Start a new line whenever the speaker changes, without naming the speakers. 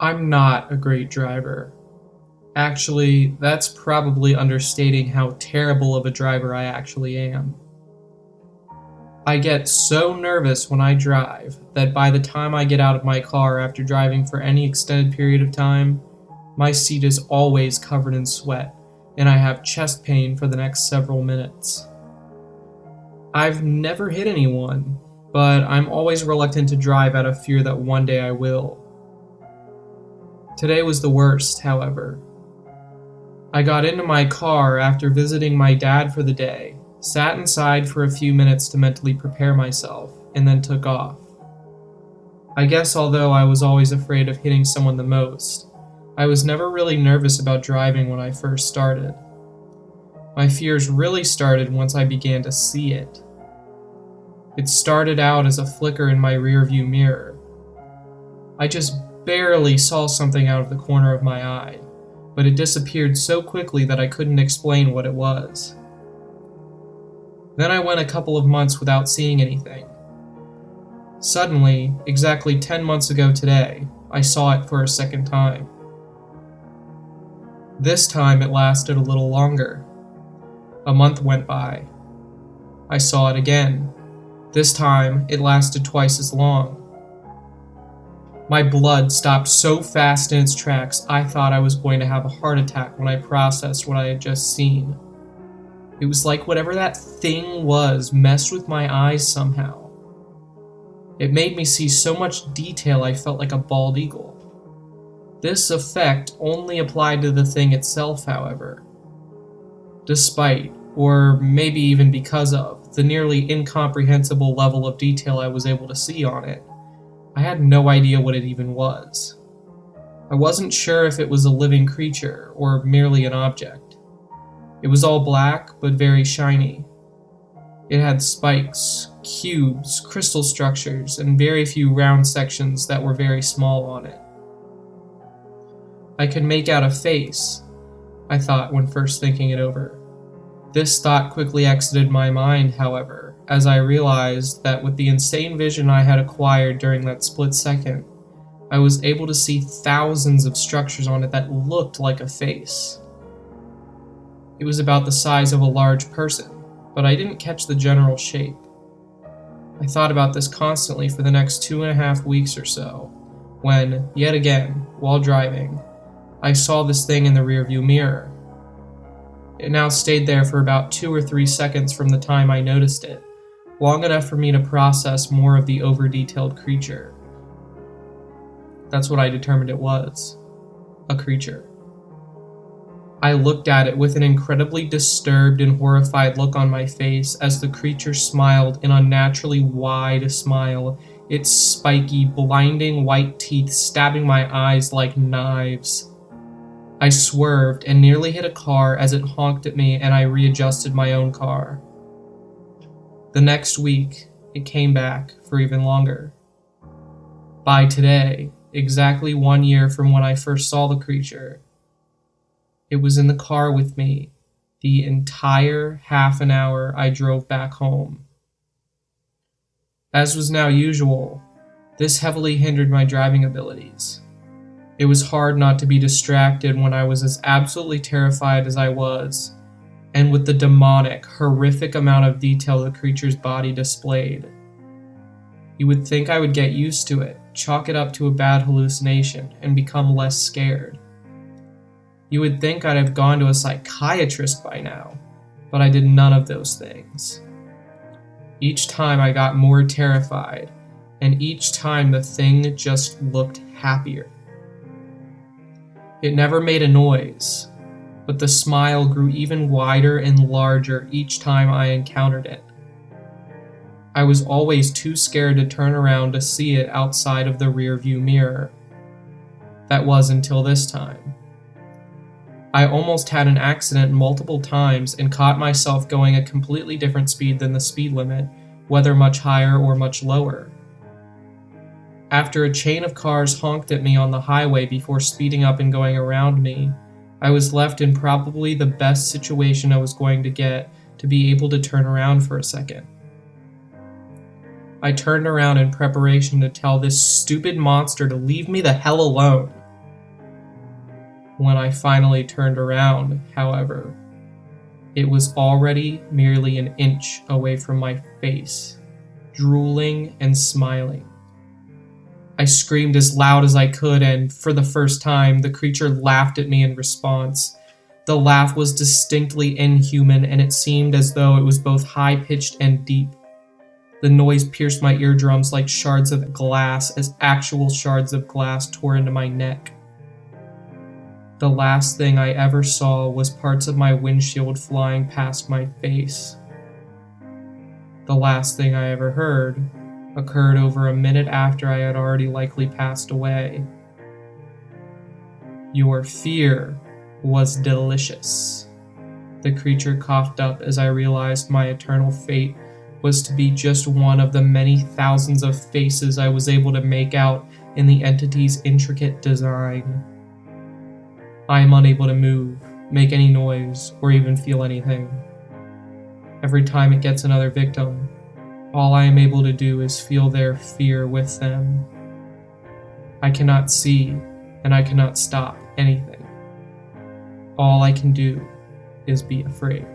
I'm not a great driver. Actually, that's probably understating how terrible of a driver I actually am. I get so nervous when I drive that by the time I get out of my car after driving for any extended period of time, my seat is always covered in sweat, and I have chest pain for the next several minutes. I've never hit anyone, but I'm always reluctant to drive out of fear that one day I will. Today was the worst, however. I got into my car after visiting my dad for the day, sat inside for a few minutes to mentally prepare myself, and then took off. I guess although I was always afraid of hitting someone the most, I was never really nervous about driving when I first started. My fears really started once I began to see it. It started out as a flicker in my rearview mirror. I just barely saw something out of the corner of my eye, but it disappeared so quickly that I couldn't explain what it was. Then I went a couple of months without seeing anything. Suddenly, exactly 10 months ago today, I saw it for a second time. This time it lasted a little longer. A month went by. I saw it again. This time it lasted twice as long. My blood stopped so fast in its tracks I thought I was going to have a heart attack when I processed what I had just seen. It was like whatever that thing was messed with my eyes somehow. It made me see so much detail I felt like a bald eagle. This effect only applied to the thing itself, however. Despite, or maybe even because of, the nearly incomprehensible level of detail I was able to see on it, I had no idea what it even was. I wasn't sure if it was a living creature or merely an object. It was all black, but very shiny. It had spikes, cubes, crystal structures, and very few round sections that were very small on it. I could make out a face, I thought when first thinking it over. This thought quickly exited my mind, however, as I realized that with the insane vision I had acquired during that split second, I was able to see thousands of structures on it that looked like a face. It was about the size of a large person, but I didn't catch the general shape. I thought about this constantly for the next 2.5 weeks or so, when, yet again, while driving, I saw this thing in the rearview mirror. It now stayed there for about 2 or 3 seconds from the time I noticed it, long enough for me to process more of the over-detailed creature. That's what I determined it was. A creature. I looked at it with an incredibly disturbed and horrified look on my face as the creature smiled an unnaturally wide smile, its spiky, blinding white teeth stabbing my eyes like knives. I swerved and nearly hit a car as it honked at me, and I readjusted my own car. The next week, it came back for even longer. By today, exactly 1 year from when I first saw the creature, it was in the car with me the entire half an hour I drove back home. As was now usual, this heavily hindered my driving abilities. It was hard not to be distracted when I was as absolutely terrified as I was, and with the demonic, horrific amount of detail the creature's body displayed. You would think I would get used to it, chalk it up to a bad hallucination, and become less scared. You would think I'd have gone to a psychiatrist by now, but I did none of those things. Each time I got more terrified, and each time the thing just looked happier. It never made a noise, but the smile grew even wider and larger each time I encountered it. I was always too scared to turn around to see it outside of the rearview mirror. That was until this time. I almost had an accident multiple times and caught myself going a completely different speed than the speed limit, whether much higher or much lower. After a chain of cars honked at me on the highway before speeding up and going around me, I was left in probably the best situation I was going to get to be able to turn around for a second. I turned around in preparation to tell this stupid monster to leave me the hell alone. When I finally turned around, however, it was already merely an inch away from my face, drooling and smiling. I screamed as loud as I could, and for the first time, the creature laughed at me in response. The laugh was distinctly inhuman, and it seemed as though it was both high-pitched and deep. The noise pierced my eardrums like shards of glass as actual shards of glass tore into my neck. The last thing I ever saw was parts of my windshield flying past my face. The last thing I ever heard occurred over a minute after I had already likely passed away. Your fear was delicious. The creature coughed up as I realized my eternal fate was to be just one of the many thousands of faces I was able to make out in the entity's intricate design. I am unable to move, make any noise, or even feel anything. Every time it gets another victim, all I am able to do is feel their fear with them. I cannot see, and I cannot stop anything. All I can do is be afraid.